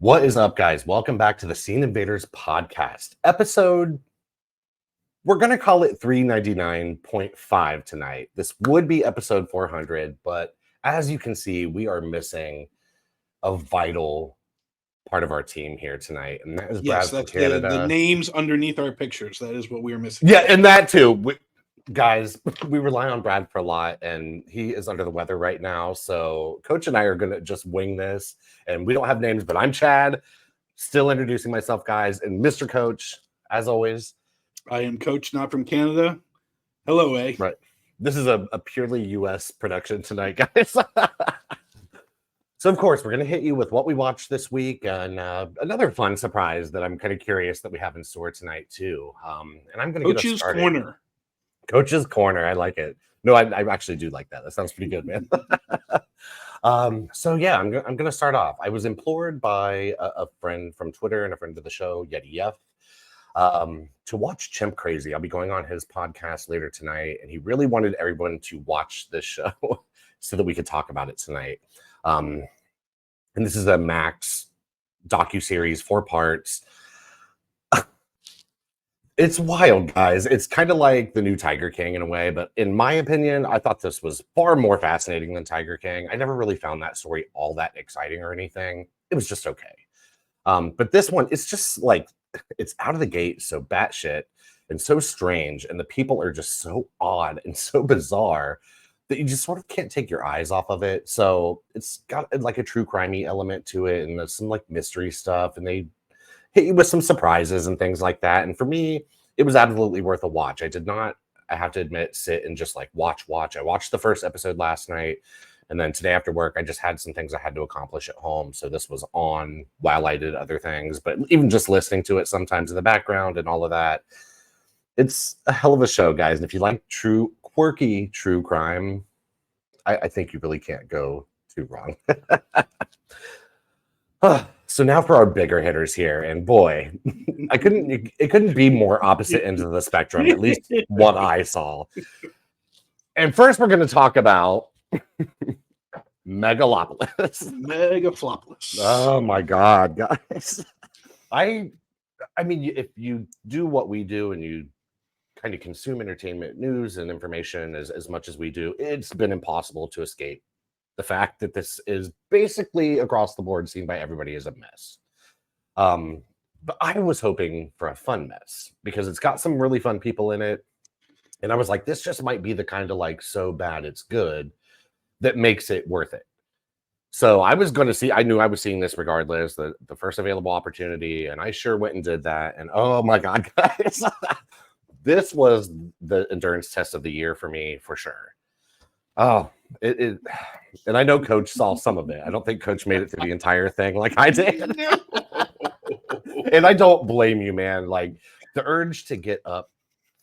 What is up, guys? Welcome back to the Scene Invaders podcast episode. We're going to call it 399.5 tonight. This would be episode 400, but as you can see, we are missing a vital part of our team here tonight, and that is Brad from Canada. The names underneath our pictures. That is what we are missing. Yeah, and that too. Guys, we rely on Brad for a lot, and he is under the weather right now. So Coach and I are going to just wing this, and we don't have names, but I'm Chad, still introducing myself, guys, and Mr. Coach, as always. I am Coach, not from Canada. Hello, A. Right. This is a purely U.S. production tonight, guys. So, of course, we're going to hit you with what we watched this week and another fun surprise that I'm kind of curious that we have in store tonight, too. And I'm going to get us started. Corner. Coach's Corner. I like it. No, I actually do like that. That sounds pretty good, man. So, yeah, I'm going to start off. I was implored by a friend from Twitter and a friend of the show, Yeti Yef, to watch Chimp Crazy. I'll be going on his podcast later tonight, and he really wanted everyone to watch this show so that we could talk about it tonight. And this is a Max docuseries, 4 parts. It's wild, guys. It's kind of like the new Tiger King in a way, but in my opinion, I thought this was far more fascinating than Tiger King. I never really found that story all that exciting or anything. It was just okay. But this one, it's just like, it's out of the gate so batshit and so strange, and the people are just so odd and so bizarre that you just sort of can't take your eyes off of it. So it's got like a true crimey element to it, and there's some like mystery stuff, and they hit you with some surprises and things like that. And for me, it was absolutely worth a watch. I did not, I have to admit, sit and just like watch. I watched the first episode last night, and then today after work, I just had some things I had to accomplish at home. So this was on while I did other things, but even just listening to it sometimes in the background and all of that, it's a hell of a show, guys. And if you like quirky true crime, I think you really can't go too wrong. So now for our bigger hitters here, and boy, it couldn't be more opposite ends of the spectrum, at least what I saw. And first we're going to talk about Megalopolis. Megalopolis. Oh my God, guys. I mean, if you do what we do and you kind of consume entertainment news and information as much as we do, it's been impossible to escape the fact that this is basically across the board seen by everybody as a mess. But I was hoping for a fun mess because it's got some really fun people in it. And I was like, this just might be the kind of like so bad it's good that makes it worth it. So I was going to see, I knew I was seeing this regardless, the first available opportunity. And I sure went and did that. And oh my God, guys, this was the endurance test of the year for me, for sure. Oh, and I know Coach saw some of it. I don't think Coach made it through the entire thing like I did. And I don't blame you, man. Like, the urge to get up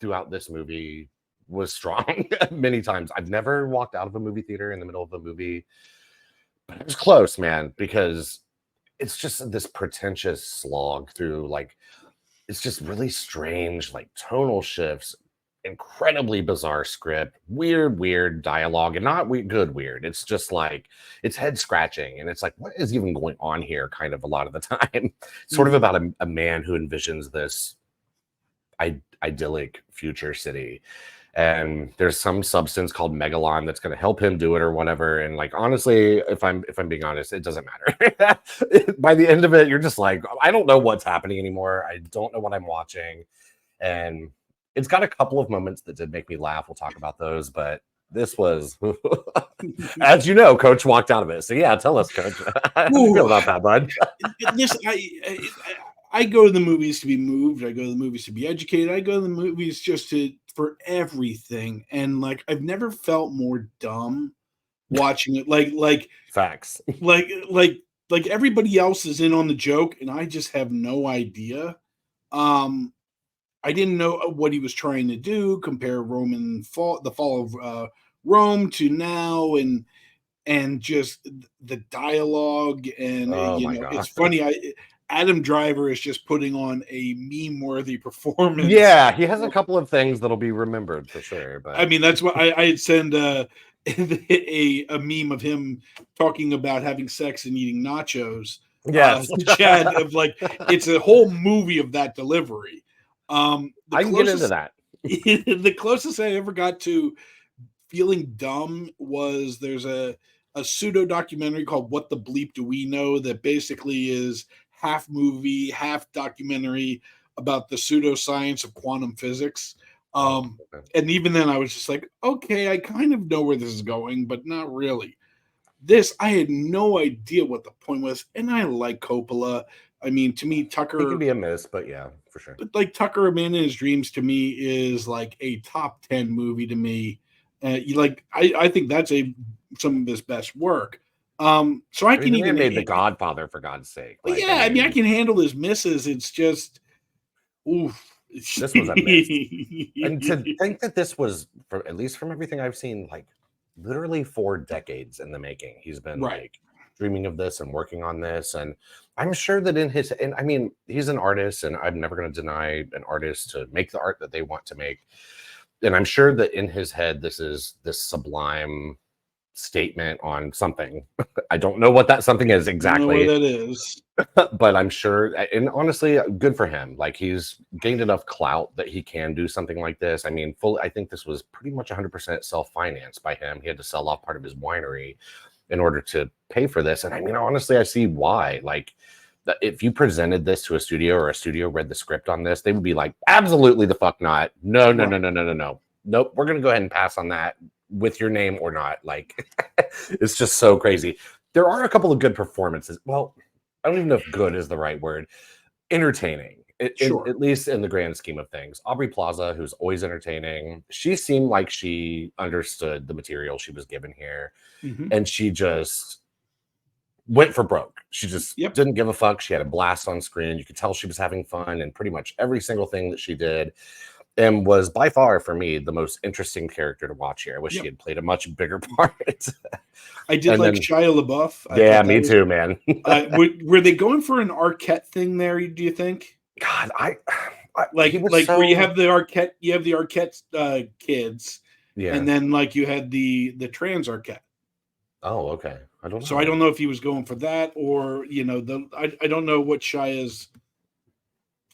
throughout this movie was strong many times. I've never walked out of a movie theater in the middle of a movie, but it was close, man, because it's just this pretentious slog through, like, it's just really strange, like, tonal shifts, incredibly bizarre script, weird dialogue, and not good weird. It's just like, it's head scratching, and it's like, what is even going on here? Kind of a lot of the time, sort of about a man who envisions this idyllic future city, and there's some substance called Megalon that's going to help him do it or whatever. And like, honestly, if I'm being honest, it doesn't matter. By the end of it, you're just like, I don't know what's happening anymore. I don't know what I'm watching, and it's got a couple of moments that did make me laugh. We'll talk about those, but this was, as you know, Coach walked out of it. So yeah, tell us, Coach. How do you feel about that, bud? I go to the movies to be moved. I go to the movies to be educated. I go to the movies just for everything. And like, I've never felt more dumb watching it. Like facts. Like everybody else is in on the joke, and I just have no idea. I didn't know what he was trying to do, compare the fall of Rome to now, and just the dialogue, and it's funny. Adam Driver is just putting on a meme-worthy performance. Yeah, he has a couple of things that'll be remembered for sure. But I mean, that's what I'd send a meme of him talking about having sex and eating nachos Yes. to Chad of like it's a whole movie of that delivery. The I can get into that. The closest I ever got to feeling dumb was there's a pseudo documentary called What the Bleep Do We Know that basically is half movie, half documentary about the pseudoscience of quantum physics. Okay. And even then I was just like, okay, I kind of know where this is going, but not really. This, I had no idea what the point was, and I like Coppola. I mean, to me, It can Tucker, be a miss, but yeah, for sure. but like Tucker, A Man in His Dreams, to me is like a top 10 movie to me. I think that's some of his best work. So I I mean, can the man even, made The Godfather, for God's sake. but Like, yeah, I mean, I can handle his misses. It's just, oof. this was a miss. And to think that this was, at least from everything I've seen, like literally 4 decades in the making. He's been Right. like dreaming of this and working on this. And I'm sure that and I mean, he's an artist, and I'm never going to deny an artist to make the art that they want to make. And I'm sure that in his head, this is this sublime statement on something. I don't know what that something is exactly. I don't know what that is. But I'm sure, and honestly, good for him. Like, he's gained enough clout that he can do something like this. I mean, I think this was pretty much 100% self-financed by him. He had to sell off part of his winery in order to pay for this. And I mean, honestly, I see why. Like, if you presented this to a studio, or a studio read the script on this, they would be like, absolutely the fuck not. No. Nope. We're going to go ahead and pass on that, with your name or not. Like, it's just so crazy. There are a couple of good performances. Well, I don't even know if good is the right word. Entertaining, Sure. at least in the grand scheme of things. Aubrey Plaza, who's always entertaining, she seemed like she understood the material she was given here, and she just went for broke. She just didn't give a fuck. She had a blast on screen. You could tell she was having fun in pretty much every single thing that she did, and was by far, for me, the most interesting character to watch here. I wish she had played a much bigger part. I did And like then- Shia LaBeouf. Yeah, me too, man. Were they going for an Arquette thing there? Do you think? God, Like so... where you have the Arquette kids, yeah, and then like you had the trans Arquette. Oh, okay. I don't know. So I don't know if he was going for that, or I don't know what Shia's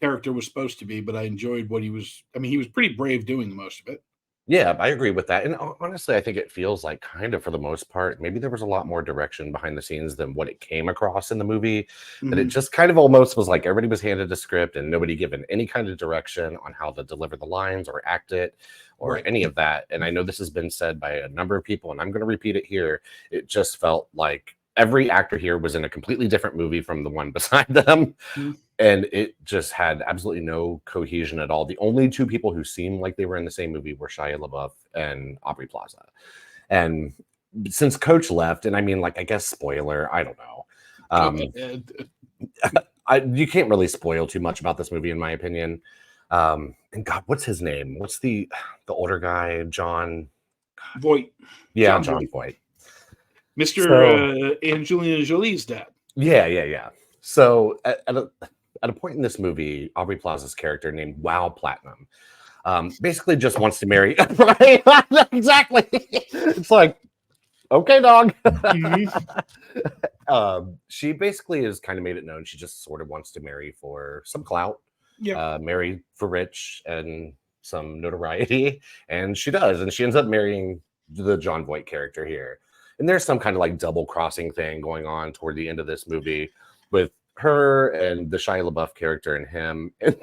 character was supposed to be, but I enjoyed what he was. I mean, he was pretty brave doing the most of it. Yeah, I agree with that. And honestly, I think it feels like, kind of, for the most part, maybe there was a lot more direction behind the scenes than what it came across in the movie. That it just kind of almost was like everybody was handed a script and nobody given any kind of direction on how to deliver the lines or act it or any of that. And I know this has been said by a number of people, and I'm going to repeat it here. It just felt like every actor here was in a completely different movie from the one beside them. And it just had absolutely no cohesion at all. The only 2 people who seemed like they were in the same movie were Shia LaBeouf and Aubrey Plaza. And since Coach left, and I mean, like, I guess spoiler, I don't know. You can't really spoil too much about this movie, in my opinion. And God, what's his name? What's the older guy? John Voight. Yeah, John Voight. Mr. Angelina Jolie's dad. Yeah. So at a point in this movie, Aubrey Plaza's character, named Wow Platinum, basically just wants to marry. Right? Exactly. It's like, okay, dog. She basically has kind of made it known she just sort of wants to marry for some clout. Marry for rich and some notoriety, and she does, and she ends up marrying the John Voight character here. And there's some kind of like double crossing thing going on toward the end of this movie with her and the Shia LaBeouf character and him. And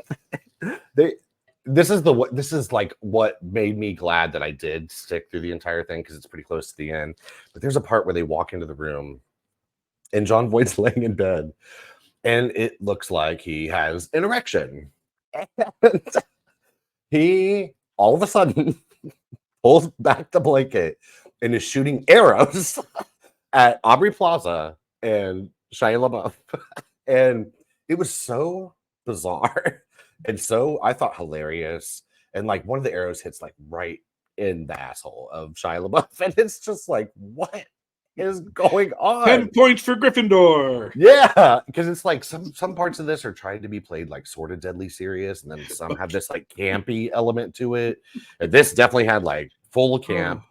this is like what made me glad that I did stick through the entire thing, because it's pretty close to the end. But there's a part where they walk into the room and John Voight's laying in bed, and it looks like he has an erection. He all of a sudden pulls back the blanket and is shooting arrows at Aubrey Plaza and Shia LaBeouf. And it was so bizarre and so, I thought, hilarious. And like, one of the arrows hits like right in the asshole of Shia LaBeouf. And it's just like, what is going on? 10 points for Gryffindor. Yeah, because it's like some parts of this are trying to be played like sort of deadly serious, and then some have this like campy element to it. And this definitely had like full camp.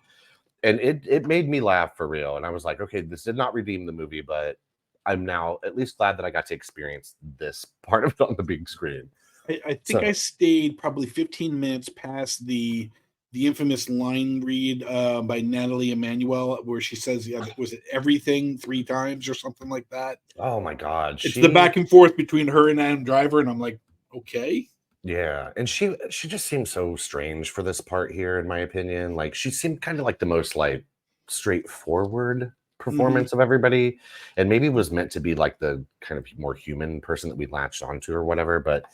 And it made me laugh for real. And I was like, okay, this did not redeem the movie, but I'm now at least glad that I got to experience this part of it on the big screen. I think So I stayed probably 15 minutes past the infamous line read by Natalie Emmanuel where she says, "Yeah, was it everything 3 times or something like that?" oh my god, It's the back and forth between her and Adam Driver, and I'm like, okay. yeah, and she just seems so strange for this part here, in my opinion. Like she seemed kind of like the most like straightforward Hmm. performance of everybody, and maybe was meant to be like the kind of more human person that we latched onto or whatever. But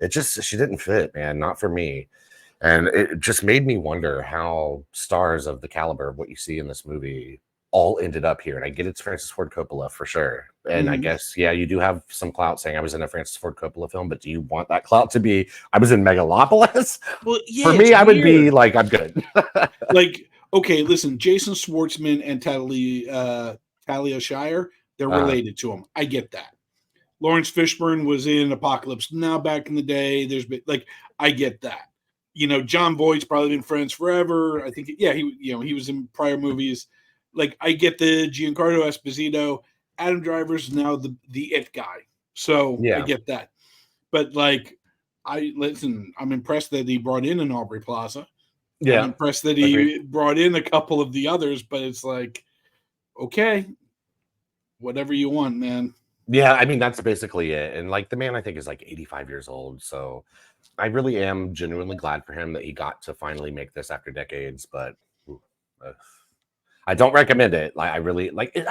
it just she didn't fit, man, not for me. And it just made me wonder how stars of the caliber of what you see in this movie all ended up here. And I get it's Francis Ford Coppola for sure. And I Hmm. guess, yeah, you do have some clout saying I was in a Francis Ford Coppola film, but do you want that clout to be I was in Megalopolis? Well, yeah, For it's me, I would be weird. like, I'm good. Like, okay, listen, Jason Schwartzman and Talia Shire, they're uh, related to him. I get that. Lawrence Fishburne was in Apocalypse Now back in the day. There's been like, I get that. John Voight's probably been friends forever. I think, yeah, he was in prior movies. Like, I get the Giancarlo Esposito. Adam Driver's now the it guy, so I yeah, get that. But like, I'm impressed that he brought in an Aubrey Plaza. I'm yeah, impressed that agreed. he brought in a couple of the others, but it's like, okay, whatever you want, man. Yeah, I mean, that's basically it. And like the man, I think, is like 85 years old. So I really am genuinely glad for him that he got to finally make this after decades. But ooh, uh, I don't recommend it. Like, I really like it.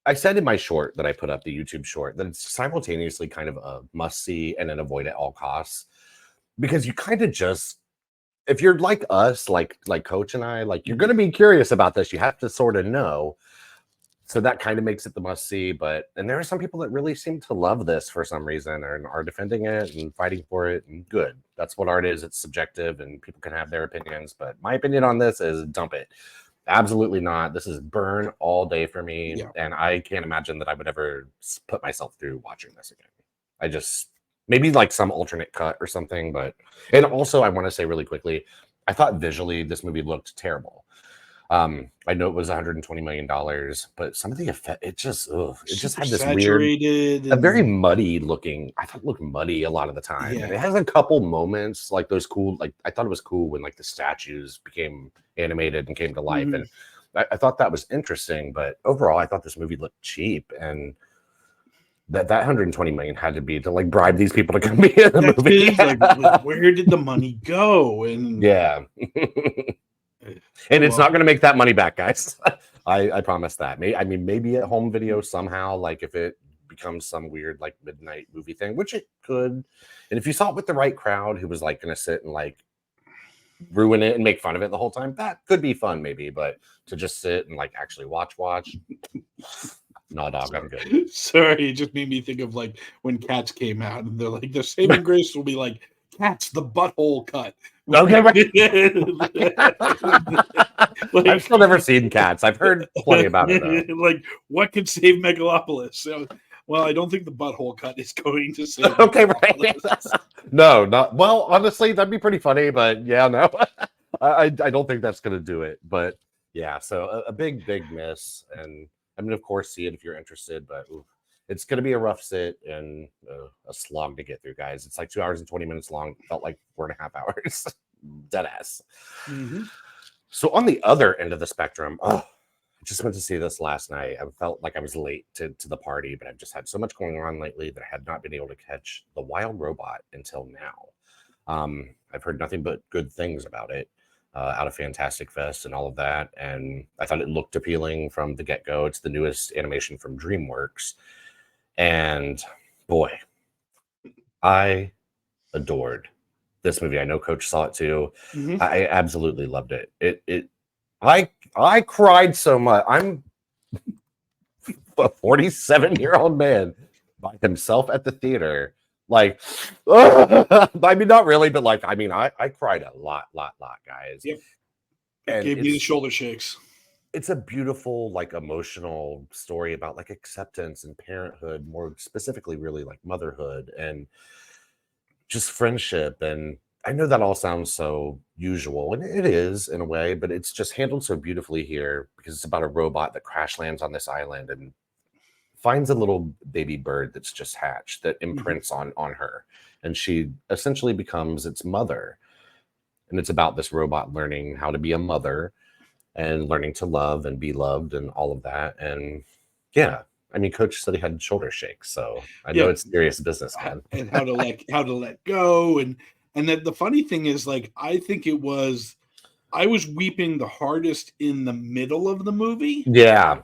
I said in my short that I put up, the YouTube short, that it's simultaneously kind of a must see and an avoid at all costs, because you kind of just, if you're like us, like Coach and I, like you're going Mhm. to be curious about this. You have to sort of know. So that kind of makes it the must see. But and there are some people that really seem to love this for some reason and are defending it and fighting for it. And good. That's what art is. It's subjective and people can have their opinions. But my opinion on this is dump it. Absolutely not. This is burn all day for me, Yeah. and I can't imagine that I would ever put myself through watching this again. I just maybe like some alternate cut or something, but and also I want to say really quickly, I thought visually this movie looked terrible. I know it was $120 million, but some of the effect it just Super had this weird, saturated a very and muddy looking. I thought it looked muddy a lot of the time, and it yeah. has a couple moments like those cool. Like I thought it was cool when like the statues became animated and came to life, Mhm. and I thought that was interesting. But overall, I thought this movie looked cheap, and that 120 million had to be to like bribe these people to come be in the That's movie. his like where did the money go? And Yeah. oh And it's not well. going to make that money back, guys. I promise that. I mean, maybe at home video somehow, like if it becomes some weird like midnight movie thing, which it could. And if you saw it with the right crowd who was like going to sit and like ruin it and make fun of it the whole time, that could be fun, maybe. But to just sit and like actually watch, no, dog, I'm good. Sorry, it just made me think of like when Cats came out and they're like the saving grace will be like Cats the butthole cut. Okay, right. I've Like still never seen Cats. I've heard plenty about it though. like what could save Megalopolis? So, well, I don't think the butthole cut is going to save Okay, right. Megalopolis. No, not well. Honestly, that'd be pretty funny, but yeah, no, I don't think that's gonna do it. But yeah, so a big miss, and I mean, of course, see it if you're interested, but oof, it's gonna be a rough sit and a slog to get through, guys. It's like 2 hours and 20 minutes long. Felt like 4.5 hours, dead ass. Mhm. So on the other end of the spectrum, oh, I just went to see this last night. I felt like I was late to the party, but I've just had so much going on lately that I had not been able to catch The Wild Robot until now. I've heard nothing but good things about it out of Fantastic Fest and all of that. And I thought it looked appealing from the get go. It's the newest animation from DreamWorks. And boy, I adored this movie. I know Coach saw it too. Mhm. I absolutely loved it. I cried so much. I'm a 47-year-old man by himself at the theater. Like, I mean, not really, but like, I mean, I cried a lot, guys. Yep. It And gave me the shoulder shakes. it's a beautiful, like, emotional story about like acceptance and parenthood, more specifically, really like motherhood and just friendship. And I know that all sounds so usual, and it is in a way, but it's just handled so beautifully here because it's about a robot that crash lands on this island and finds a little baby bird that's just hatched that imprints on her, and she essentially becomes its mother. And it's about this robot learning how to be a mother and learning to love and be loved and all of that. And yeah, I mean, Coach said he had shoulder shakes, so I know it's serious business, man. And how to let go, and that the funny thing is, like, I think I was weeping the hardest in the middle of the movie. Yeah,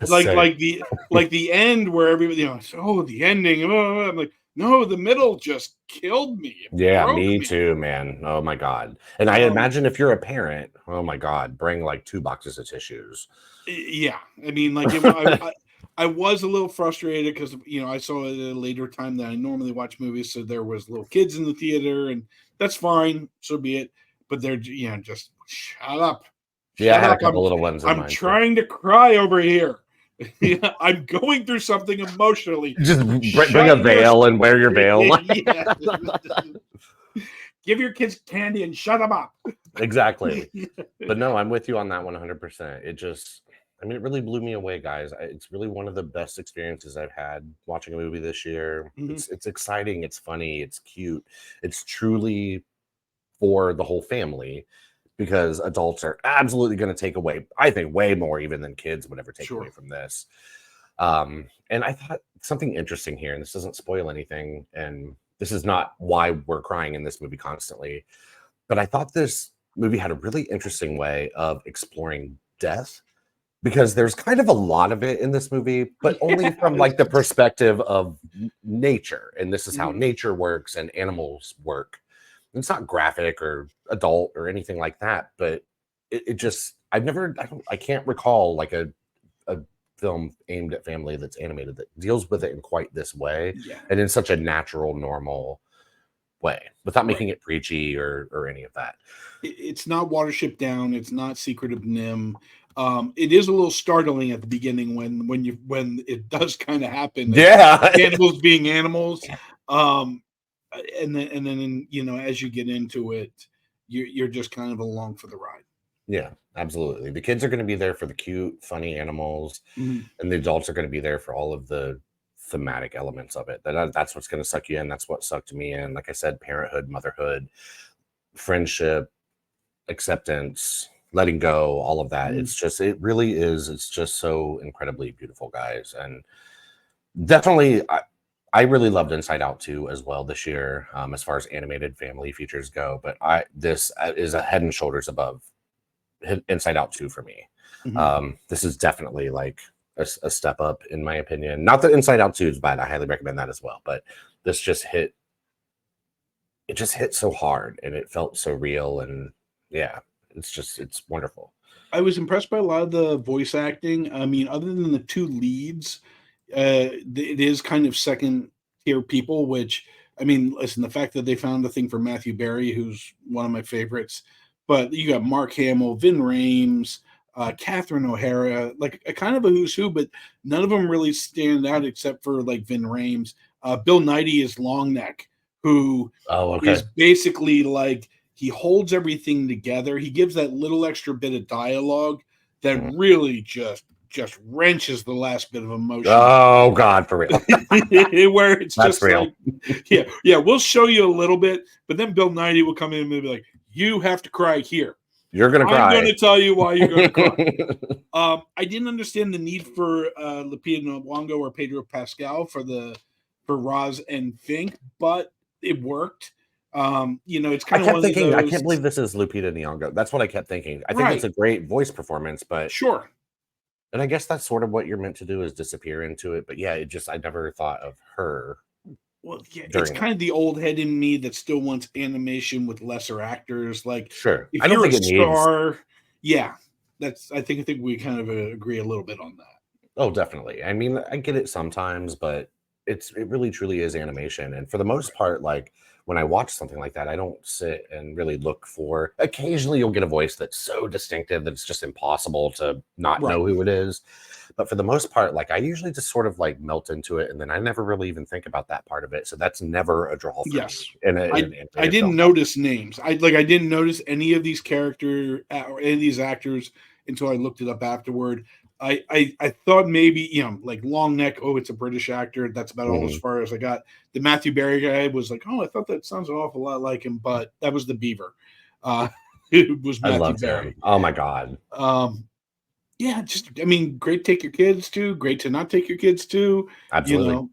like the end where everybody, the ending. I'm like, no, the middle just killed me. Yeah, me too, man. Oh my God. And I imagine if you're a parent, oh my God, bring like 2 boxes of tissues. Yeah, I mean, like, I was a little frustrated because I saw it at a later time than I normally watch movies, so there was little kids in the theater, and that's fine, so be it. But they're just shut up. Yeah, I had a couple little ones. I'm trying to cry over here. I'm going through something emotionally. Just bring a veil and wear your veil. Give your kids candy and shut them up. Exactly. But no, I'm with you on that 100%. It really blew me away, guys. It's really one of the best experiences I've had watching a movie this year. It's exciting. It's funny. It's cute. It's truly for the whole family, because adults are absolutely going to take away, I think, way more even than kids would ever take away from this. And I thought something interesting here, and this doesn't spoil anything, and this is not why we're crying in this movie constantly, but I thought this movie had a really interesting way of exploring death, because there's kind of a lot of it in this movie, but only from like the perspective of nature. And this is how nature works and animals work. It's not graphic or adult or anything like that, but it just, I can't recall like a film aimed at family that's animated that deals with it in quite this way, and in such a natural, normal way, without making it preachy or any of that. It's not Watership Down. It's not Secret of Nim. It is a little startling at the beginning when it does kind of happen. Animals being animals. And then as you get into it, you're just kind of along for the ride. Yeah, absolutely. The kids are going to be there for the cute, funny animals, and the adults are going to be there for all of the thematic elements of it. That's what's going to suck you in. That's what sucked me in. Like I said, parenthood, motherhood, friendship, acceptance, letting go, all of that. It really is. It's just so incredibly beautiful, guys. And definitely, I really loved Inside Out 2 as well this year, as far as animated family features go. But this is a head and shoulders above Inside Out 2 for me. This is definitely like a step up, in my opinion. Not that Inside Out 2 is bad. I highly recommend that as well. But this just hit so hard, and it felt so real. And yeah, it's wonderful. I was impressed by a lot of the voice acting. I mean, other than the 2 leads, it is kind of second tier people, which, I mean, listen, the fact that they found the thing for Matthew Berry, who's one of my favorites, but you got Mark Hamill, Vin Rames, Catherine O'Hara, like a kind of a who's who, but none of them really stand out except for like Vin Rames. Bill Nighy is Longneck, who is basically like, he holds everything together. He gives that little extra bit of dialogue that really just wrenches the last bit of emotion. Oh God, for real. Where it's that's just real. Like, we'll show you a little bit, but then Bill Nighy will come in and be like, you have to cry here. You're going to cry. I'm going to tell you why you're going to cry. I didn't understand the need for Lupita Nyong'o or Pedro Pascal for Roz and Fink, but it worked. It's kind of one of those... I can't believe this is Lupita Nyong'o. That's what I kept thinking. I think it's a great voice performance, but sure. And I guess that's sort of what you're meant to do, is disappear into it. But yeah, I never thought of her. Well, yeah, it's kind of the old head in me that still wants animation with lesser actors. Like, sure, if you're a star, I think we kind of agree a little bit on that. Oh, definitely. I mean, I get it sometimes, but it really truly is animation. And for the most part, like, when I watch something like that, I don't sit and really look for. Occasionally, you'll get a voice that's so distinctive that it's just impossible to not know who it is. But for the most part, like, I usually just sort of like melt into it, and then I never really even think about that part of it. So that's never a draw for me. I didn't notice names. I didn't notice any of these characters or any of these actors until I looked it up afterward. I thought maybe, like long neck. Oh, it's a British actor. That's about all as Mhm. far as I got. The Matthew Berry guy was like, oh, I thought that sounds an awful lot like him, but that was the Beaver. Uh, it was I Matthew loved Berry. him. Oh my god. Um, yeah, just I mean, great to take your kids to, great to not take your kids to, you Absolutely. know,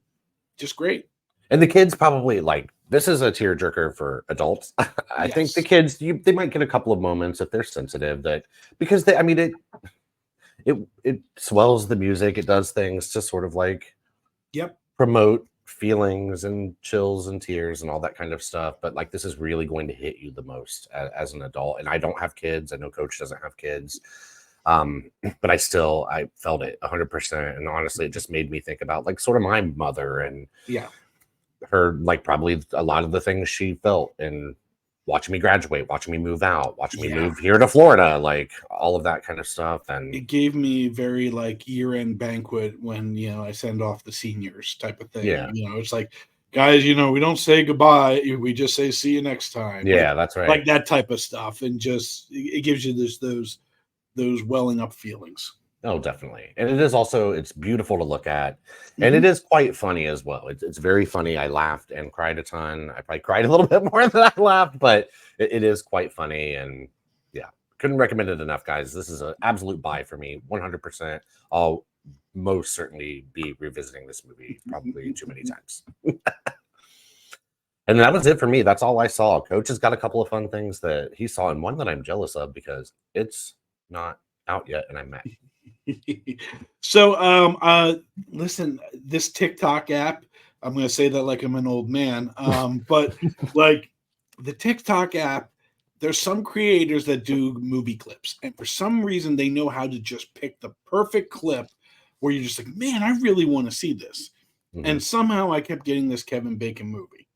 just great. And the kids probably like this is a tearjerker for adults. I think the Yes. kids they might get a couple of moments if they're sensitive that because they I mean it swells the music. It does things to sort of like Yep. promote feelings and chills and tears and all that kind of stuff. But like this is really going to hit you the most as an adult. And I don't have kids. I know Coach doesn't have kids. But I felt it 100%. And honestly, it just made me think about like sort of my mother and Yeah. her like probably a lot of the things she felt and watching me graduate, watching me move out, watching me Yeah. move here to Florida, like all of that kind of stuff. And It gave me very like year-end banquet when, I send off the seniors type of thing. yeah, It's like, guys, we don't say goodbye. We just say see you next time. yeah, that's right. Like that type of stuff. And just it gives you those welling up feelings. Oh, definitely. And it is also it's beautiful to look at. And it Mhm. is quite funny as well. It's very funny. I laughed and cried a ton. I probably cried a little bit more than I laughed, but it is quite funny. And yeah, couldn't recommend it enough, guys. This is an absolute buy for me. 100%. I'll most certainly be revisiting this movie probably too many times. And that was it for me. That's all I saw. Coach has got a couple of fun things that he saw, and one that I'm jealous of because it's not out yet, and I'm mad. So, listen, this TikTok app, I'm going to say that like I'm an old man, but like the TikTok app, there's some creators that do movie clips, and for some reason, they know how to just pick the perfect clip where you're just like, man, I really want to see this. Mhm. And somehow I kept getting this Kevin Bacon movie.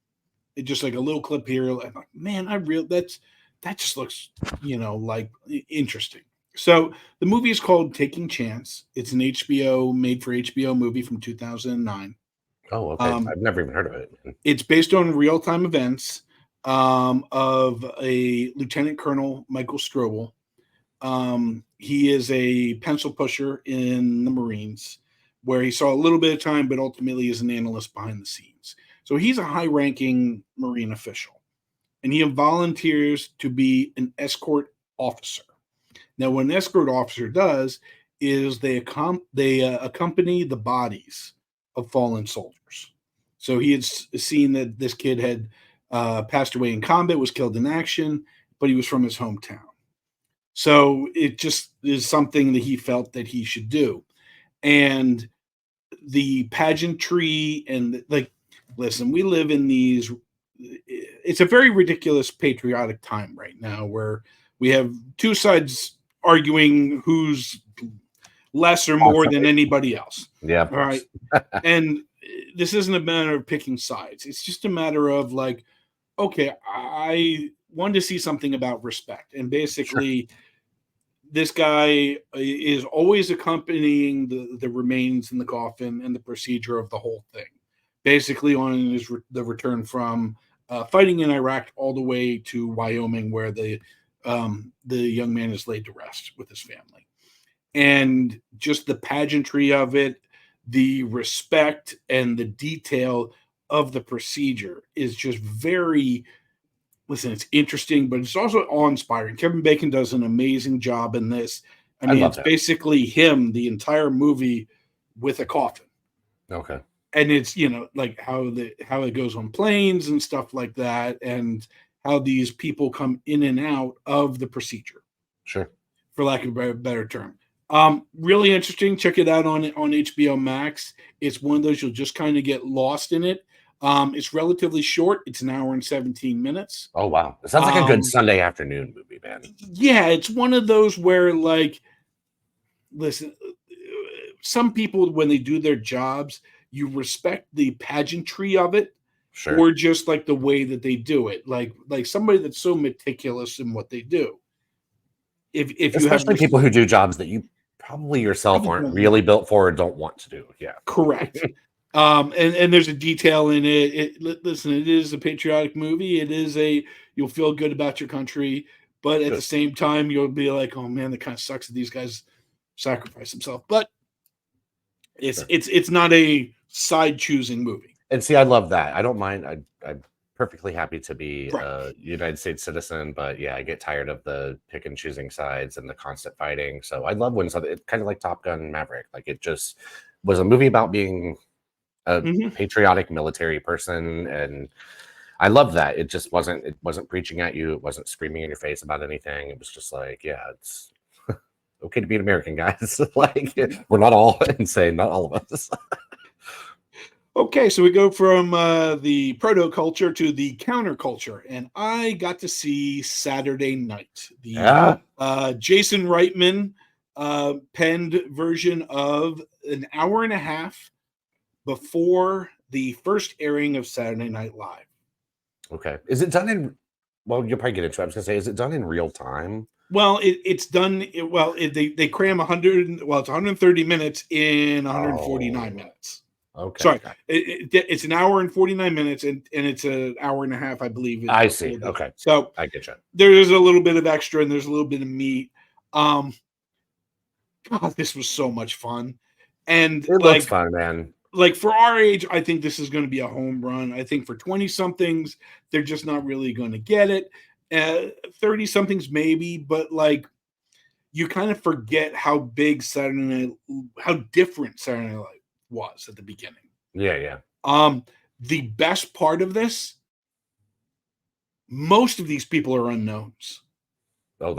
It just like a little clip here. I'm like, man, that just looks, like interesting. So the movie is called Taking Chance. It's an HBO made for HBO movie from 2009. Oh, okay. Um, I've never even heard of it. it's based on real time events of a Lieutenant Colonel Michael Strobel. He is a pencil pusher in the Marines, where he saw a little bit of time, but ultimately is an analyst behind the scenes. So he's a high ranking Marine official, and he volunteers to be an escort officer. Now, what an escort officer does is they accompany the bodies of fallen soldiers. So he had seen that this kid had passed away in combat, was killed in action, but he was from his hometown. So it just is something that he felt that he should do. And the pageantry and like, listen, we live in these, it's a very ridiculous patriotic time right now where we have two sides arguing who's less or more than Constantly. anybody else. Yeah, of All right. course. And this isn't a matter of picking sides. It's just a matter of like, okay, I wanted to see something about respect. And Sure. basically, this guy is always accompanying the remains in the coffin and the procedure of the whole thing. Basically, on the return from fighting in Iraq all the way to Wyoming, where the young man is laid to rest with his family, and just the pageantry of it, the respect and the detail of the procedure is just very, listen, it's interesting, but it's also awe-inspiring. Kevin Bacon does an amazing job in this. I I mean, love it's him. basically him the entire movie with a coffin. Okay. And it's, like how it goes on planes and stuff like that, and how these people come in and out of the procedure, Sure. for lack of a better term. Really interesting. Check it out on HBO Max. It's one of those you'll just kind of get lost in it. It's relatively short. It's an hour and 17 minutes. Oh, wow. It sounds like a good Um, Sunday afternoon movie, man. yeah, it's one of those where, like, listen, some people, when they do their jobs, you respect the pageantry of it, Sure. or just like the way that they do it. Like somebody that's so meticulous in what they do. If you have Especially this people who do jobs that you probably yourself probably aren't don't really want. built for or don't want to do. Yeah. Correct. And there's a detail in it. Listen, it is a patriotic movie. It is you'll feel good about your country, but at the Good. same time, you'll be like, oh man, that kind of sucks that these guys sacrifice himself. But it's not a side choosing movie. And see, I love that. I don't mind. I'm perfectly happy to be Right. a United States citizen, but yeah, I get tired of the pick and choosing sides and the constant fighting. So I love when something, it's kind of like Top Gun Maverick. Like it just was a movie about being a patriotic military person, and I love that. It wasn't preaching at you. It wasn't screaming in your face about anything. It was just like, yeah, it's okay to be an American, guys. Like we're not all insane, not all of us. Okay, so we go from the proto culture to the counterculture, and I got to see Saturday Night, the Jason Reitman penned version of an hour and a half before the first airing of Saturday Night Live. Okay, is it done in? Well, you'll probably get into it. I was gonna say, is it done in real time? Well, it's done. They cram 100. Well, it's 130 minutes in 149 minutes. Okay. Sorry, it's an hour and 49 minutes, and it's an hour and a half, I believe. I see. Okay. So I get you. There's a little bit of extra, and there's a little bit of meat. God, this was so much fun. And it looks fun, man. Like for our age, I think this is going to be a home run. I think for 20-somethings, they're just not really going to get it. 30-somethings maybe, but like you kind of forget how big how different Saturday Night Live was at the beginning. Yeah. The best part of this, most of these people are unknowns. Oh,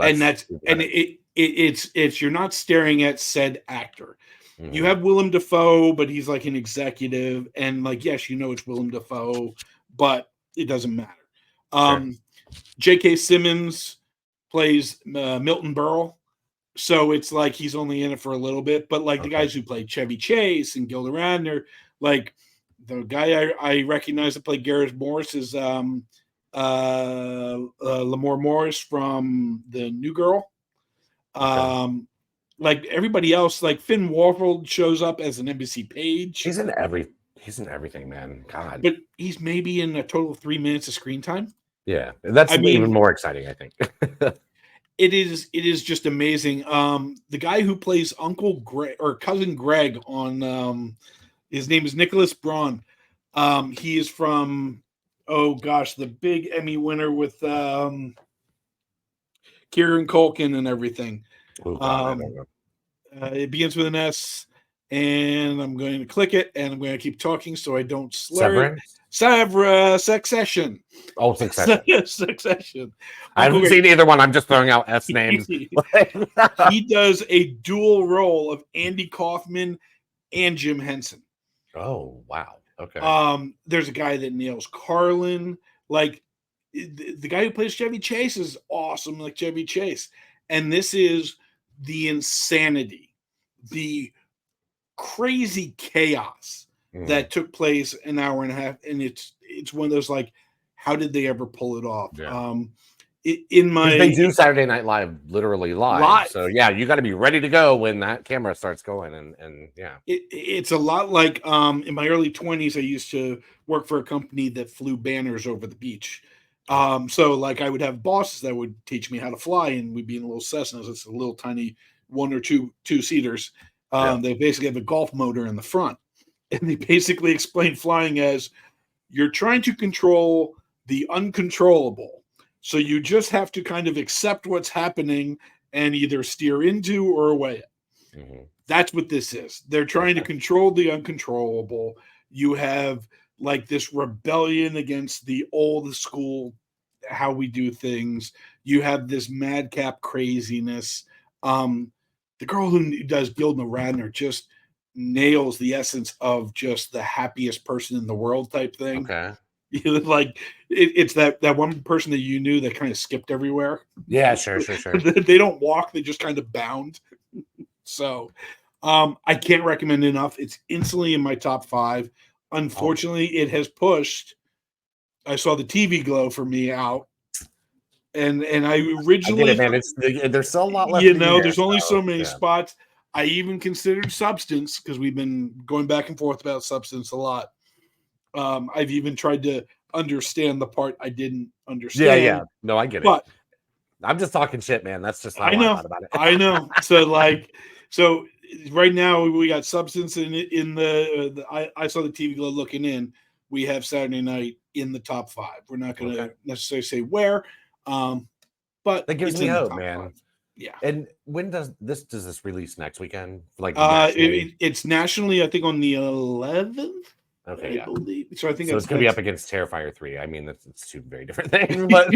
it's you're not staring at said actor. Mm-hmm. You have Willem Dafoe, but he's like an executive, and like yes, you know it's Willem Dafoe, but it doesn't matter. Sure. J.K. Simmons plays Milton Berle. So it's like he's only in it for a little bit, but like the guys who played Chevy Chase and Gilda Radner, like the guy I recognize that played Gareth Morris is Lamore Morris from The New Girl. Like everybody else, like Finn Wolfhard shows up as an embassy page. He's in everything, man. God, but he's maybe in a total of 3 minutes of screen time. Yeah, that's even more exciting, I think. It is just amazing. The guy who plays Uncle Greg or Cousin Greg on his name is Nicholas Braun. He is from the big Emmy winner with Kieran Culkin and everything. Oh, God, I don't know. It begins with an S, and I'm going to click it, and I'm going to keep talking so I don't slur. Succession. Oh, Succession. Succession. I haven't seen either one. I'm just throwing out S names. He does a dual role of Andy Kaufman and Jim Henson. Oh, wow. Okay. There's a guy that nails Carlin. Like the guy who plays Chevy Chase is awesome, like Chevy Chase. And this is the insanity, the crazy chaos that took place an hour and a half, and it's one of those like, how did they ever pull it off? Yeah. They do Saturday Night Live literally live. So yeah, you got to be ready to go when that camera starts going, and yeah, it's a lot like in my early 20s, I used to work for a company that flew banners over the beach. So like I would have bosses that would teach me how to fly, and we'd be in a little Cessnas. It's a little tiny 1 or 2 seaters. They basically have a golf motor in the front. And they basically explain flying as you're trying to control the uncontrollable. So you just have to kind of accept what's happening and either steer into or away it. Mm-hmm. That's what this is. They're trying to control the uncontrollable. You have like this rebellion against the old school, how we do things. You have this madcap craziness. The girl who does Gilda Radner just nails the essence of just the happiest person in the world type thing. Okay. Like it's that one person that you knew that kind of skipped everywhere. Yeah, sure. They don't walk, they just kind of bound. So I can't recommend it enough. It's instantly in my top 5. Unfortunately, it has pushed. I saw the TV glow for me out. And I originally I get it, man. There's still a lot left. There's only so many spots. I even considered Substance because we've been going back and forth about Substance a lot. I've even tried to understand the part I didn't understand. Yeah. No, I get it. But I'm just talking shit, man. That's just how I thought about it. I know. So So right now we got substance in I saw the TV Glow looking in. We have Saturday night in the top 5. We're not going to necessarily say where, but That gives it's me in the hope, top man. 5. Yeah. And when does this release next weekend? Like nationally? It's nationally, I think on the 11th. Okay, I believe. So I think it's going to be up against Terrifier 3. I mean, it's two very different things, but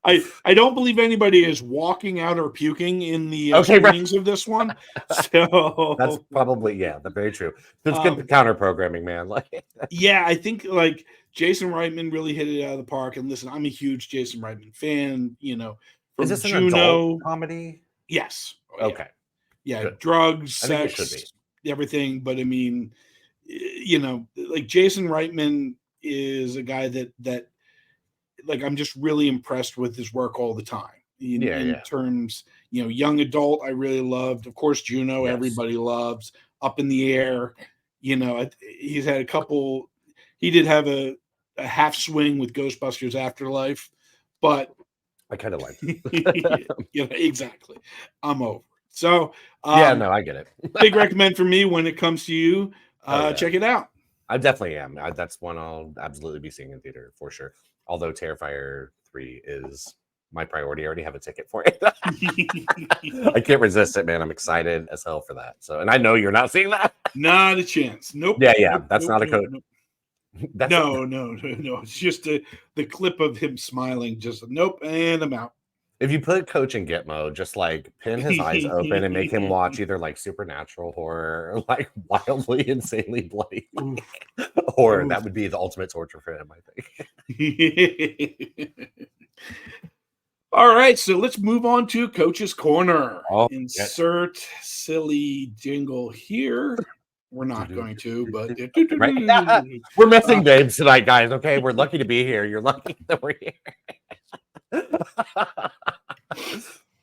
I don't believe anybody is walking out or puking in the okay, screenings of this one. So that's probably that's very true. It's good counter programming, man. Like yeah, I think like Jason Reitman really hit it out of the park. And listen, I'm a huge Jason Reitman fan. You know, from is this an Juno adult comedy? Yes. Okay. Yeah, Good. drugs, I think it should sex, everything. But I mean, you know, like Jason Reitman is a guy that like I'm just really impressed with his work all the time. In terms, you know, young adult, I really loved. Of course, Juno, everybody loves. Up in the Air, you know, he's had a couple. He did have a half swing with Ghostbusters Afterlife, but I kind of like yeah, exactly. I'm over it. So no, I get it. Big recommend for me when it comes to you. Check it out. I definitely am. That's one I'll absolutely be seeing in theater for sure. Although Terrifier 3 is my priority. I already have a ticket for it. I can't resist it, man. I'm excited as hell for that. So, and I know you're not seeing that. Not a chance. Nope. Yeah. Nope, that's not a code. Nope. No. It's just the clip of him smiling. Just nope, and I'm out. If you put Coach in Gitmo, just like pin his eyes open and make him watch either like supernatural horror or like wildly, insanely bloody horror, that would be the ultimate torture for him, I think. All right, so let's move on to Coach's Corner. Insert silly jingle here. We're not going to, but we're missing names tonight, guys. Okay, we're lucky to be here. You're lucky that we're here.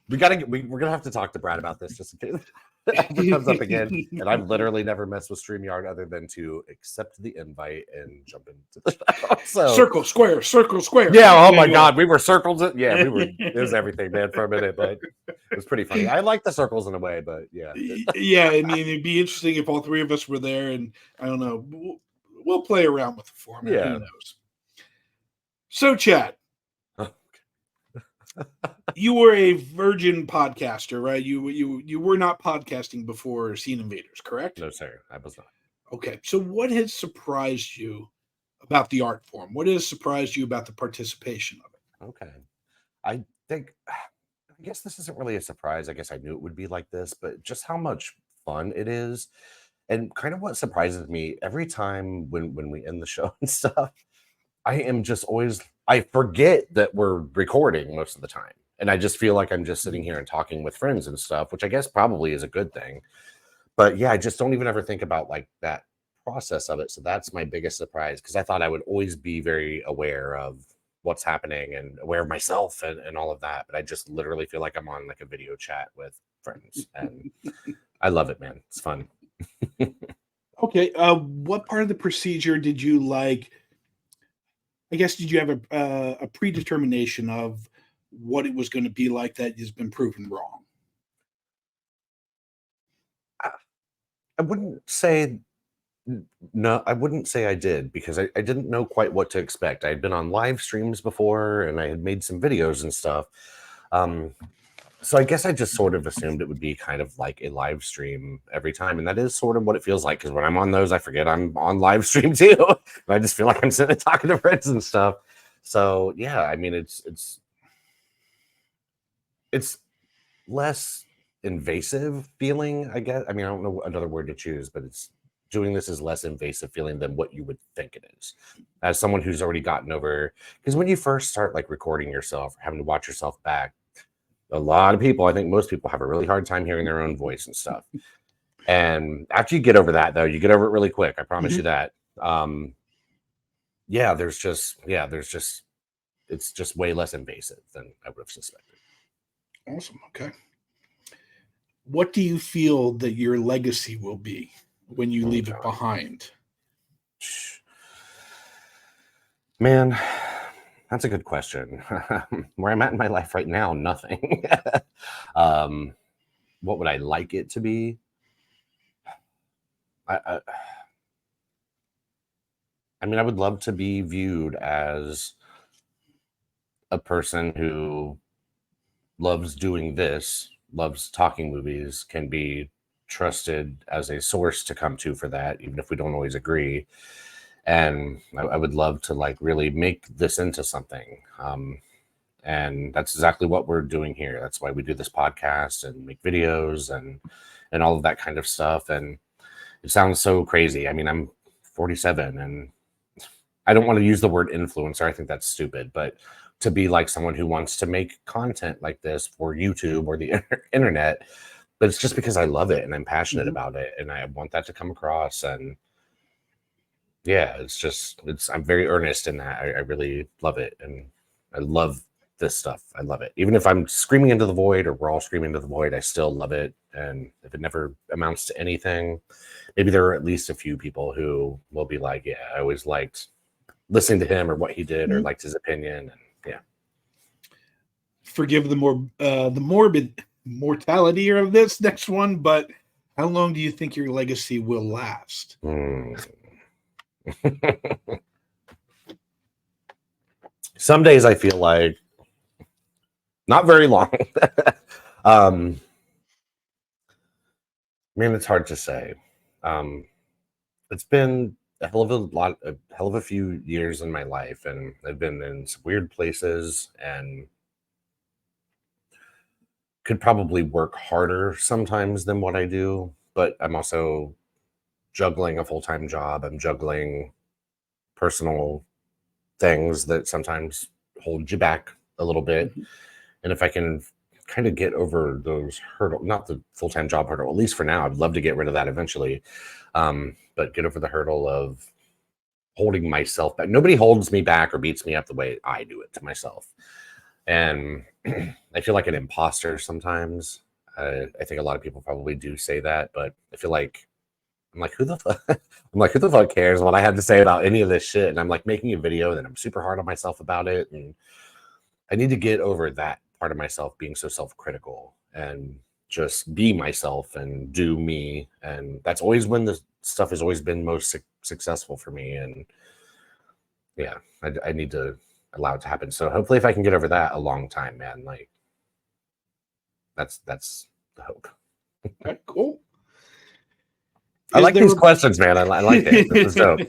We're gonna have to talk to Brad about this just in case it comes up again. And I've literally never messed with StreamYard other than to accept the invite and jump into the show. So circle, square. Yeah. Oh my God, we were circles. Yeah, it was everything, man, for a minute, but it was pretty funny. I like the circles in a way, but yeah. Yeah, I mean, it'd be interesting if all three of us were there, and I don't know. We'll play around with the format. Yeah. Who knows? So, Chad. You were a virgin podcaster, right? You were not podcasting before Scene Invaders, correct? No, sir. I was not. Okay. So what has surprised you about the art form? What has surprised you about the participation of it? Okay. I guess this isn't really a surprise. I guess I knew it would be like this, but just how much fun it is. And kind of what surprises me every time when we end the show and stuff, I am just always, I forget that we're recording most of the time. And I just feel like I'm just sitting here and talking with friends and stuff, which I guess probably is a good thing. But yeah, I just don't even ever think about like that process of it. So that's my biggest surprise, because I thought I would always be very aware of what's happening and aware of myself and all of that. But I just literally feel like I'm on like a video chat with friends. And I love it, man. It's fun. Okay. What part of the procedure did you like? I guess, did you have a predetermination of what it was going to be like that has been proven wrong? I wouldn't say no, I wouldn't say I did, because I didn't know quite what to expect. I had been on live streams before and I had made some videos and stuff. So I guess I just sort of assumed it would be kind of like a live stream every time. And that is sort of what it feels like, because when I'm on those, I forget I'm on live stream too. And I just feel like I'm sitting and talking to friends and stuff. So yeah, I mean, it's less invasive feeling, I guess. I mean, I don't know another word to choose, but it's doing this is less invasive feeling than what you would think it is. As someone who's already gotten over, because when you first start like recording yourself, or having to watch yourself back, a lot of people, I think most people, have a really hard time hearing their own voice and stuff. And after you get over that, though, you get over it really quick. I promise you that. It's just way less invasive than I would have suspected. Awesome. Okay. What do you feel that your legacy will be when you leave it behind? Man, that's a good question. Where I'm at in my life right now, nothing. what would I like it to be? I I mean, I would love to be viewed as a person who loves doing this, loves talking movies, can be trusted as a source to come to for that, even if we don't always agree. And I would love to like really make this into something. And that's exactly what we're doing here. That's why we do this podcast and make videos and all of that kind of stuff. And it sounds so crazy. I mean, I'm 47 and I don't want to use the word influencer. I think that's stupid, but to be like someone who wants to make content like this for YouTube or the internet, but it's just because I love it and I'm passionate about it and I want that to come across. And yeah, I'm very earnest in that. I really love it. And I love this stuff. I love it. Even if I'm screaming into the void or we're all screaming into the void, I still love it. And if it never amounts to anything, maybe there are at least a few people who will be like, yeah, I always liked listening to him or what he did or liked his opinion. And yeah. Forgive the morbid mortality of this next one, but how long do you think your legacy will last? Some days I feel like not very long. Man, it's hard to say. It's been a hell of a few years in my life, and I've been in some weird places and could probably work harder sometimes than what I do, but I'm also juggling a full-time job. I'm juggling personal things that sometimes hold you back a little bit. And if I can kind of get over those hurdles, not the full-time job hurdle, at least for now, I'd love to get rid of that eventually. But get over the hurdle of holding myself back. Nobody holds me back or beats me up the way I do it to myself. And I feel like an imposter sometimes. I think a lot of people probably do say that, but I feel like I'm like, who the fuck? I'm like, who the fuck cares what I had to say about any of this shit? And I'm like making a video, and then I'm super hard on myself about it. And I need to get over that part of myself being so self-critical and just be myself and do me. And that's always when the stuff has always been most successful for me. And yeah, I need to allow it to happen. So hopefully if I can get over that a long time, man, like that's the hope. Okay, cool. I like these questions, man. I like it. This is dope.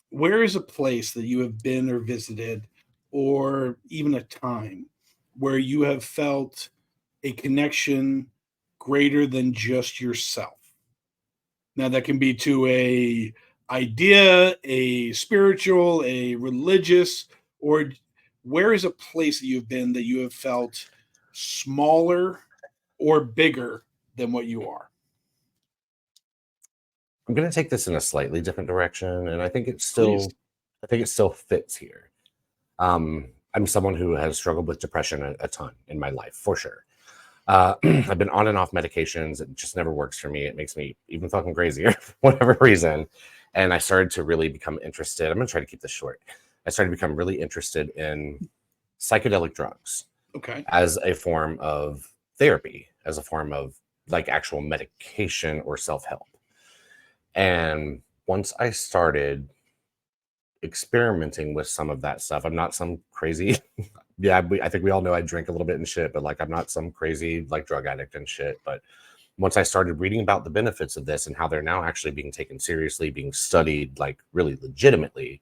Where is a place that you have been or visited, or even a time where you have felt a connection greater than just yourself? Now that can be to a idea, a spiritual, a religious, or where is a place that you've been that you have felt smaller or bigger than what you are? I'm going to take this in a slightly different direction, and I think it Please. still fits here. I'm someone who has struggled with depression a ton in my life, for sure. I've been on and off medications. It just never works for me. It makes me even fucking crazier for whatever reason. And I started to really become interested. I'm going to try to keep this short. I started to become really interested in psychedelic drugs. Okay. As a form of therapy, as a form of like actual medication or self-help. And once I started experimenting with some of that stuff, I'm not some crazy, I think we all know I drink a little bit and shit, but like I'm not some crazy like drug addict and shit. But once I started reading about the benefits of this and how they're now actually being taken seriously, being studied like really legitimately,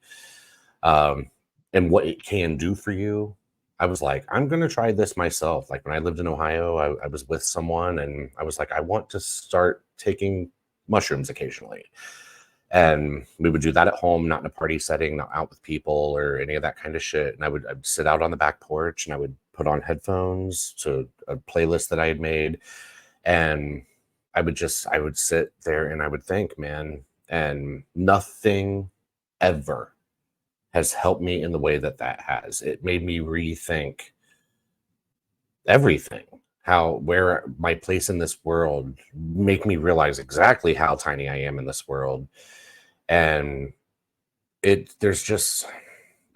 and what it can do for you, I was like, I'm going to try this myself. Like when I lived in Ohio, I was with someone and I was like, I want to start taking mushrooms occasionally. And we would do that at home, not in a party setting, not out with people or any of that kind of shit. And I'd sit out on the back porch and I would put on headphones to a playlist that I had made. And I would sit there and I would think, man, and nothing ever has helped me in the way that has. It made me rethink everything, where my place in this world, make me realize exactly how tiny I am in this world. And and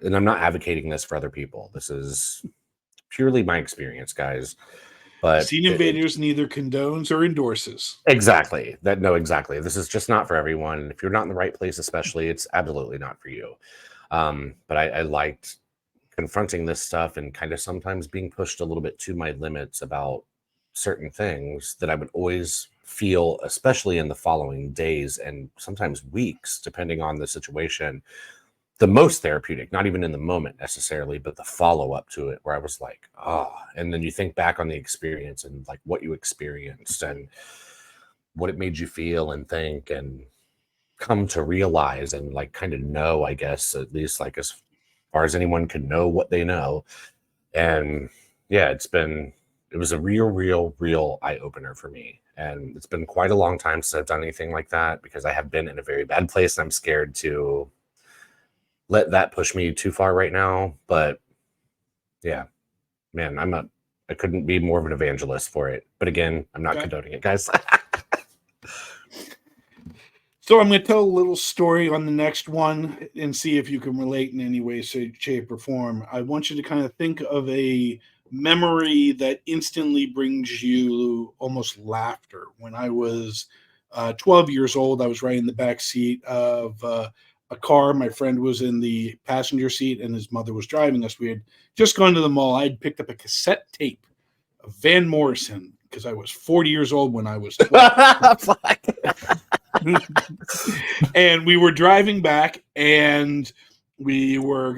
I'm not advocating this for other people. This is purely my experience, guys. But Scene Invaders neither condones or endorses. Exactly. Exactly. This is just not for everyone. If you're not in the right place, especially, it's absolutely not for you. But I liked confronting this stuff and kind of sometimes being pushed a little bit to my limits about certain things that I would always feel, especially in the following days and sometimes weeks, depending on the situation, the most therapeutic, not even in the moment necessarily, but the follow up to it, where I was like, oh, and then you think back on the experience and like what you experienced and what it made you feel and think and come to realize and like kind of know, I guess, at least like as far as anyone can know what they know. And yeah, it was a real eye opener for me. And it's been quite a long time since I've done anything like that because I have been in a very bad place and I'm scared to let that push me too far right now. But yeah, man, I couldn't be more of an evangelist for it. But again, I'm not condoning it, guys. So I'm going to tell a little story on the next one and see if you can relate in any way, shape, or form. I want you to kind of think of a memory that instantly brings you almost laughter. When I was 12 years old, I was right in the back seat of a car. My friend was in the passenger seat and his mother was driving us. We had just gone to the mall. I had picked up a cassette tape of Van Morrison because I was 40 years old when I was 12. And we were driving back and we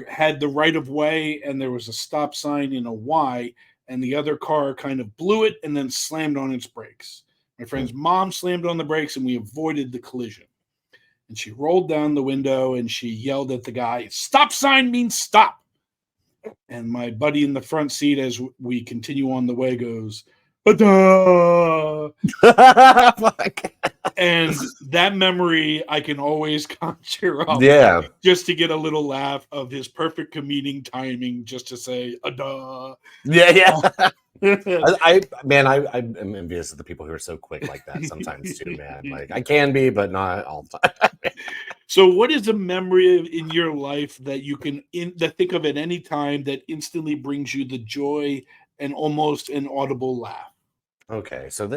had the right of way and there was a stop sign in a Y and the other car kind of blew it and then slammed on its brakes. My friend's mom slammed on the brakes and we avoided the collision. And she rolled down the window and she yelled at the guy, "Stop sign means stop." And my buddy in the front seat, as we continue on the way, goes, "Ba-da!" And that memory I can always conjure up, just to get a little laugh of his perfect comedic timing, just to say "duh." I'm envious of the people who are so quick like that sometimes too, man. Like I can be, but not all the time. So, what is a memory in your life that you can think of at any time that instantly brings you the joy and almost an audible laugh? Okay, so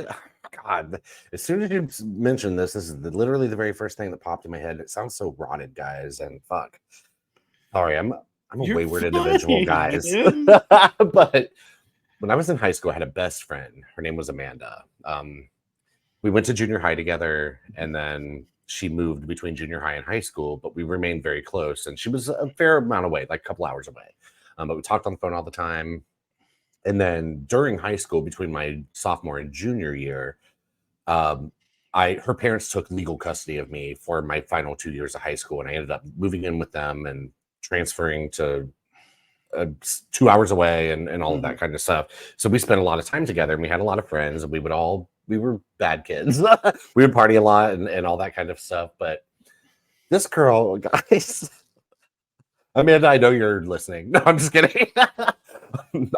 God, as soon as you mentioned this is literally the very first thing that popped in my head. It sounds so rotted, guys, and fuck. Sorry, I'm a wayward individual, guys. But when I was in high school, I had a best friend. Her name was Amanda. We went to junior high together, and then she moved between junior high and high school, but we remained very close. And she was a fair amount away, like a couple hours away. But we talked on the phone all the time. And then during high school, between my sophomore and junior year, her parents took legal custody of me for my final 2 years of high school, and I ended up moving in with them and transferring to 2 hours away and all of that kind of stuff. So we spent a lot of time together, and we had a lot of friends, and we were bad kids. We would party a lot and all that kind of stuff. But this girl, guys, Amanda, I know you're listening. No, I'm just kidding.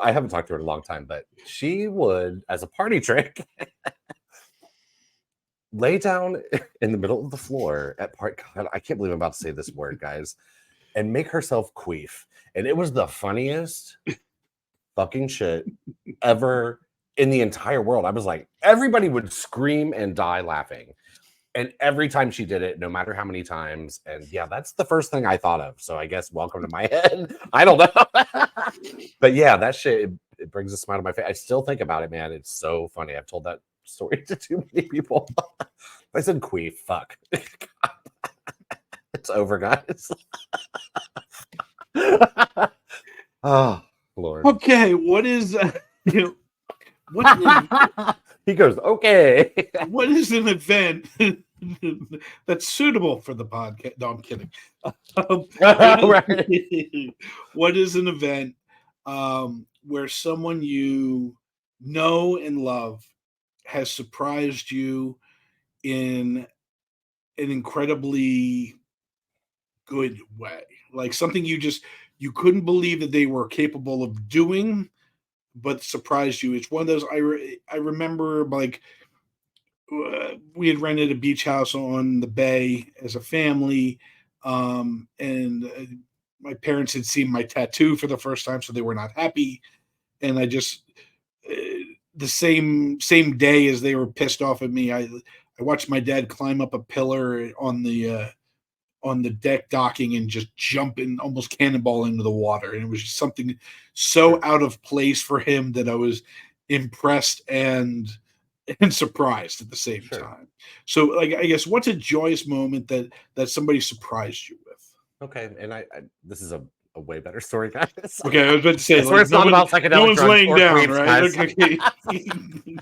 I haven't talked to her in a long time, but she would, as a party trick, lay down in the middle of the floor at God, I can't believe I'm about to say this word, guys, and make herself queef. And it was the funniest fucking shit ever in the entire world. I was like, everybody would scream and die laughing. And every time she did it, no matter how many times. And yeah, that's the first thing I thought of. So I guess welcome to my head. I don't know. But yeah, that shit, it brings a smile to my face. I still think about it, man. It's so funny. I've told that story to too many people. I said queef, fuck. It's over, guys. Oh, Lord. Okay, what is he goes, okay. What is an event that's suitable for the podcast? No, I'm kidding. What is an event where someone you know and love has surprised you in an incredibly good way? Like something you couldn't believe that they were capable of doing, but surprised you. It's one of those I remember like we had rented a beach house on the bay as a family, and my parents had seen my tattoo for the first time, so they were not happy. And I just the same day as they were pissed off at me, I watched my dad climb up a pillar on the deck docking and just jump in, almost cannonball into the water. And it was just something so out of place for him that I was impressed and surprised at the same time. So, like, I guess, what's a joyous moment that somebody surprised you with? Okay, and I this is a way better story, guys. Okay, I was about to say, I swear like, it's not about psychedelic no one's drugs laying or down, creeps, right? guys. Okay.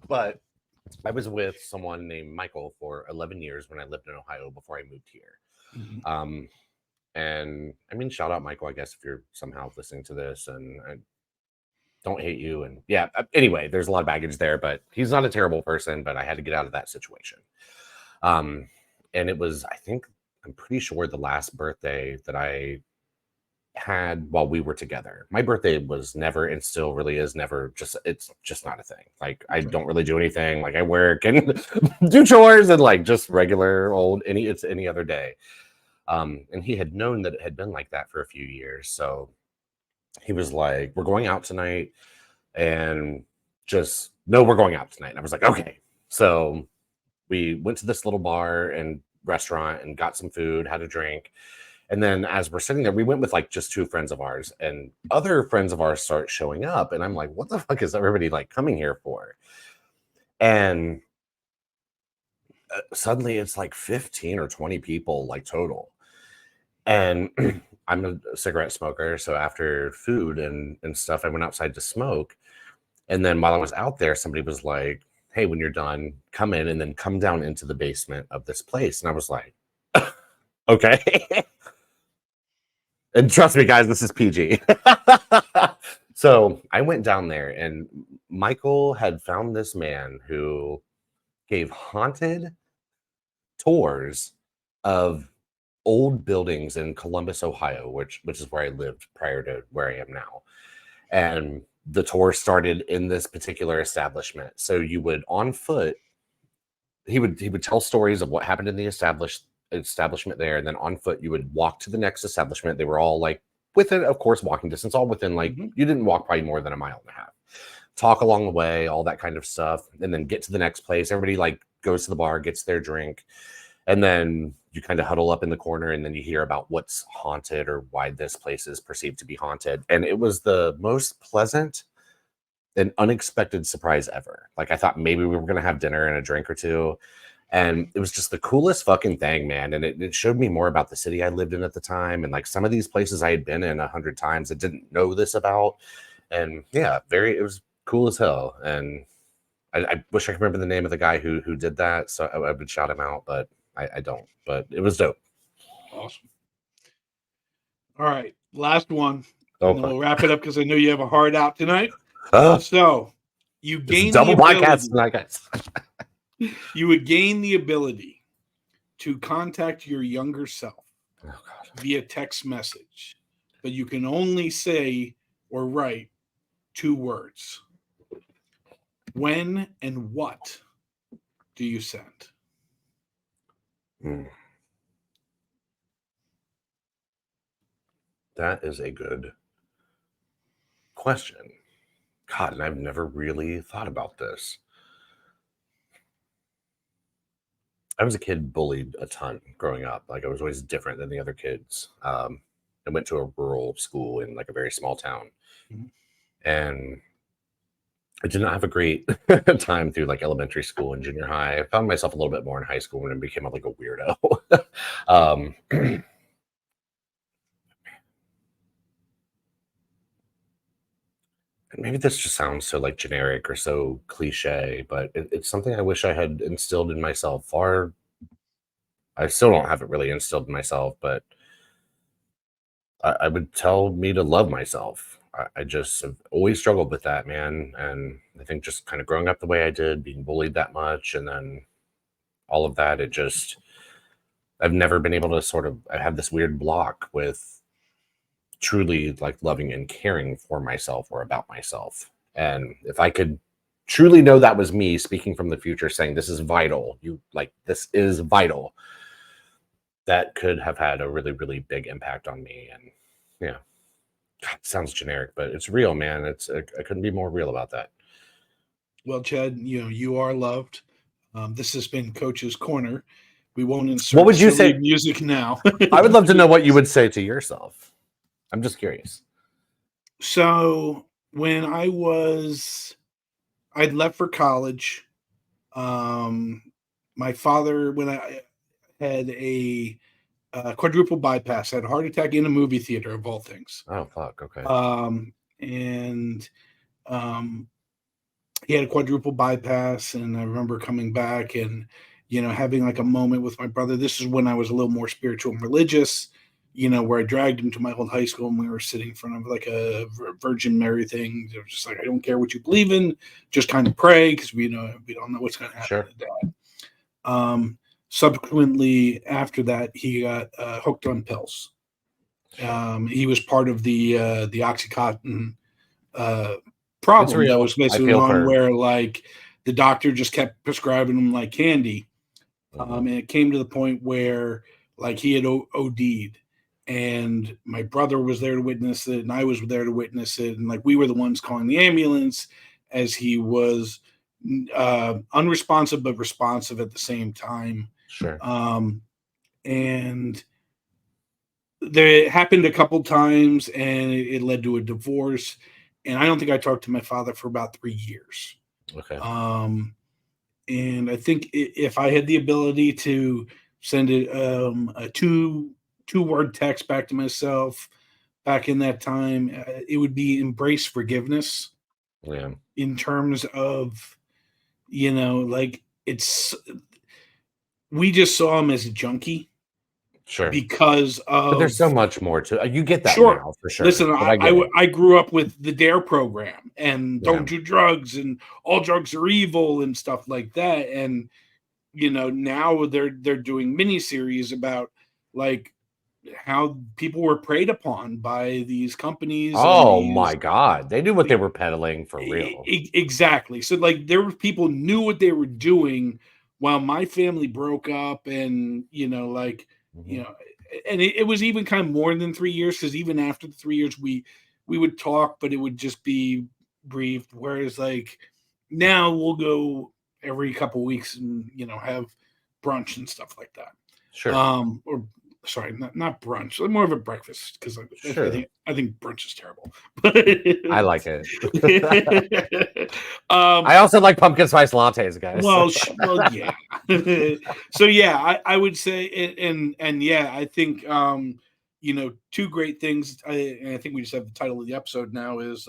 But I was with someone named Michael for 11 years when I lived in Ohio before I moved here. Mhm. And I mean, shout out Michael, I guess, if you're somehow listening to this, and I don't hate you. And yeah, anyway, there's a lot of baggage there, but he's not a terrible person, but I had to get out of that situation. And it was, I'm pretty sure the last birthday that I had while we were together. My birthday was never, and still really is never, it's just not a thing. Like, I don't really do anything. Like, I work and do chores and like just regular old it's any other day. And he had known that it had been like that for a few years. So he was like, we're going out tonight, and just no, we're going out tonight. And I was like, okay. So we went to this little bar and restaurant and got some food, had a drink. And then as we're sitting there, we went with like just two friends of ours, and other friends of ours start showing up. And I'm like, what the fuck is everybody like coming here for? And suddenly it's like 15 or 20 people like total. And I'm a cigarette smoker. So after food and stuff, I went outside to smoke. And then while I was out there, somebody was like, hey, when you're done, come in and then come down into the basement of this place. And I was like, okay. And trust me, guys, this is PG. So I went down there, and Michael had found this man who gave haunted tours of old buildings in Columbus, Ohio, which is where I lived prior to where I am now. And the tour started in this particular establishment. So you would on foot, he would tell stories of what happened in the establishment there, and then on foot you would walk to the next establishment. They were all like within, of course, walking distance, all within like you didn't walk probably more than a mile and a half. Talk along the way, all that kind of stuff, and then get to the next place. Everybody like goes to the bar, gets their drink, and then you kind of huddle up in the corner, and then you hear about what's haunted or why this place is perceived to be haunted. And it was the most pleasant and unexpected surprise ever. Like, I thought maybe we were going to have dinner and a drink or two. And it was just the coolest fucking thing, man. And it showed me more about the city I lived in at the time. And like some of these places I had been in 100 times I didn't know this about. And yeah, it was cool as hell. And I wish I could remember the name of the guy who did that. So I would shout him out, but I don't. But it was dope. Awesome. All right. Last one. Okay. And then we'll wrap it up because I know you have a hard out tonight. So you gain double podcast tonight, guys. You would gain the ability to contact your younger self via text message, but you can only say or write 2 words. When and what do you send? That is a good question. God, and I've never really thought about this. I was a kid bullied a ton growing up. Like, I was always different than the other kids. I went to a rural school in like a very small town. And I did not have a great time through like elementary school and junior high. I found myself a little bit more in high school when I became like a weirdo. Maybe this just sounds so like generic or so cliche, but it's something I wish I had instilled in myself. I still don't have it really instilled in myself, but I would tell me to love myself. I just have always struggled with that, man. And I think just kind of growing up the way I did, being bullied that much, and then all of that, I've never been able to I have this weird block with truly like loving and caring for myself or about myself. And if I could truly know that was me speaking from the future saying this is vital, this is vital, that could have had a really, really big impact on me. And yeah, God, it sounds generic, but it's real, man. I couldn't be more real about that. Well, Chad, you are loved. This has been Coach's Corner. We won't insert What would you silly say? music now. I would love to know what you would say to yourself. I'm just curious. So when I'd left for college. My father, when I had a quadruple bypass, had a heart attack in a movie theater of all things. Oh, fuck. Okay. And he had a quadruple bypass, and I remember coming back and having like a moment with my brother. This is when I was a little more spiritual and religious, where I dragged him to my old high school and we were sitting in front of like a Virgin Mary thing. It was just like, I don't care what you believe in, just kind of pray because we don't know what's going to happen Sure. to Dad. Subsequently, after that, he got hooked on pills. He was part of the OxyContin problem that was basically on where like the doctor just kept prescribing him like candy. And it came to the point where like he had OD'd, and my brother was there to witness it, and I was there to witness it, and like we were the ones calling the ambulance as he was unresponsive but responsive at the same time. Sure. And there happened a couple times, and it led to a divorce. And I don't think I talked to my father for about 3 years. Okay. And I think if I had the ability to send a two-word text back to myself back in that time, it would be embrace forgiveness. Yeah. In terms of, like we just saw him as a junkie. Sure. Because but there's so much more to you get that sure. now for sure. Listen, I grew up with the DARE program and don't do drugs and all drugs are evil and stuff like that. And now they're doing miniseries about like how people were preyed upon by these companies. Oh my God. They knew what they were peddling for real. Exactly. So like there were people knew what they were doing while my family broke up, and and it was even kind of more than 3 years, because even after the 3 years we would talk, but it would just be brief. Whereas like now we'll go every couple of weeks and have brunch and stuff like that. Sure. Or sorry, not brunch, more of a breakfast, because sure. I think brunch is terrible. I like it. I also like pumpkin spice lattes, guys. Well, yeah. So yeah, I would say, and yeah, I think two great things. I think we just have the title of the episode now is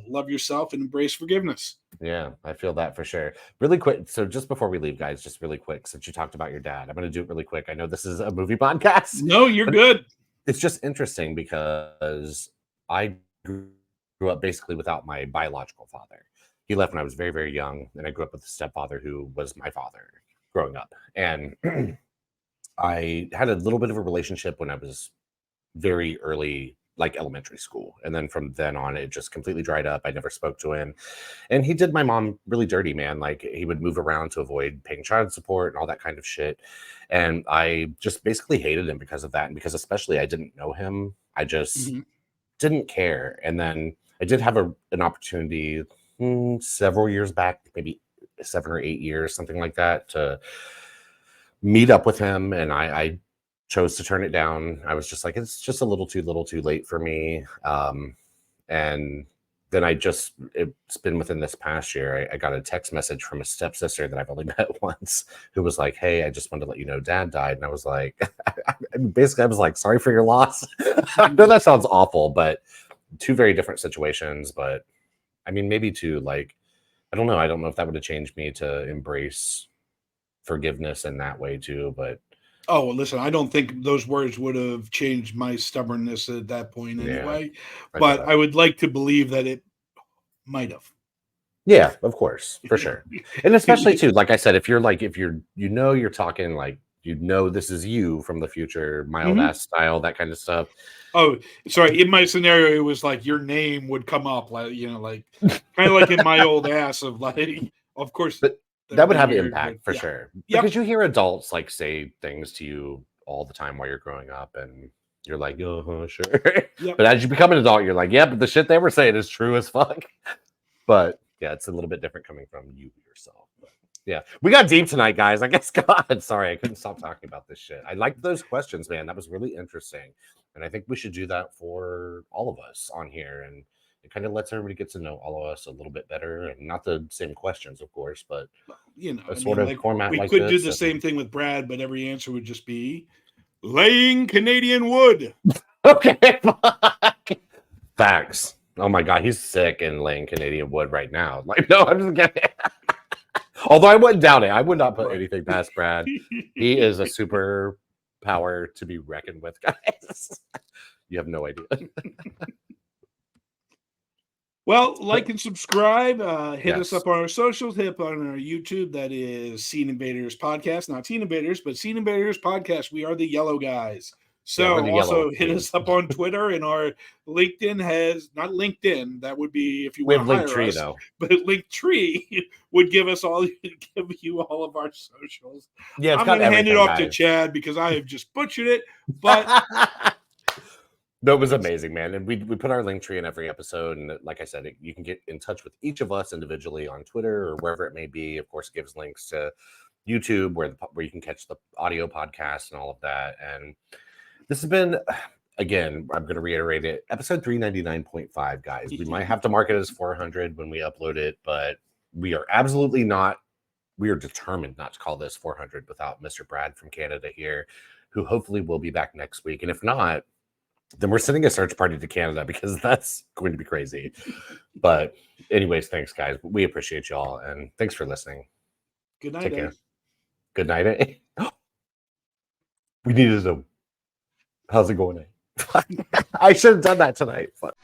love yourself and embrace forgiveness. Yeah, I feel that for sure. Really quick. So just before we leave, guys, just really quick, since you talked about your dad, I'm going to do it really quick. I know this is a movie podcast. No, you're good. It's just interesting because I grew up basically without my biological father. He left when I was very, very young, and I grew up with a stepfather who was my father growing up. And I had a little bit of a relationship when I was very early, like elementary school. And then from then on, it just completely dried up. I never spoke to him. And he did my mom really dirty, man. Like he would move around to avoid paying child support and all that kind of shit. And I just basically hated him because of that. And because especially I didn't know him, I just didn't care. And then I did have an opportunity several years back, maybe 7 or 8 years, something like that, to meet up with him. And I chose to turn it down. I was just like, it's just a little too late for me. And then it's been within this past year, I got a text message from a stepsister that I've only met once, who was like, hey, I just wanted to let you know Dad died. And I was like, basically I was like, sorry for your loss. I know that sounds awful, but two very different situations. But I mean, maybe too, like, I don't know if that would have changed me to embrace forgiveness in that way too, but oh, well, listen, I don't think those words would have changed my stubbornness at that point anyway. Yeah, but I would like to believe that it might have. Yeah, of course, for sure. And especially too, like I said, if you're you're talking like, this is you from the future, mild ass style, that kind of stuff. Oh, sorry. In my scenario, it was like your name would come up, like like kind of like in my old ass of like, of course. But that would have an impact for sure. Because you hear adults like say things to you all the time while you're growing up, and you're like, oh, sure. But as you become an adult, you're like, yeah, but the shit they were saying is true as fuck. But Yeah, it's a little bit different coming from you yourself. But yeah, we got deep tonight, guys. I guess, God, sorry, I couldn't stop talking about this shit. I liked those questions, man. That was really interesting. And I think we should do that for all of us on here. And it kind of lets everybody get to know all of us a little bit better. And not the same questions, of course, but a sort of format we like could do this. the same thing with Brad, but every answer would just be laying Canadian wood. Okay. Facts. Oh my God, he's sick and laying Canadian wood right now. Like, no, I'm just kidding. Although I wouldn't doubt it. I would not put anything past Brad. He is a super power to be reckoned with, guys. You have no idea. Well, like and subscribe. Hit us up on our socials. Hit up on our YouTube. That is Scene Invaders Podcast. Not Scene Invaders, but Scene Invaders Podcast. We are the yellow guys. So also hit us up on Twitter, and our LinkedIn has not LinkedIn. That would be if you want to hire us. Though. But Linktree would give you all of our socials. Yeah, I'm going to hand it off to Chad because I have just butchered it. But no, it was amazing, man. And we put our Linktree in every episode. And like I said, you can get in touch with each of us individually on Twitter or wherever it may be. Of course, it gives links to YouTube where you can catch the audio podcast and all of that. And this has been, again, I'm going to reiterate it, episode 399.5, guys. We might have to mark it as 400 when we upload it, but we are absolutely not, we are determined not to call this 400 without Mr. Brad from Canada here, who hopefully will be back next week. And if not, then we're sending a search party to Canada because that's going to be crazy. But anyways, thanks, guys. We appreciate y'all, and thanks for listening. Good night. Take care. Good night. We needed a how's it going? I should have done that tonight. But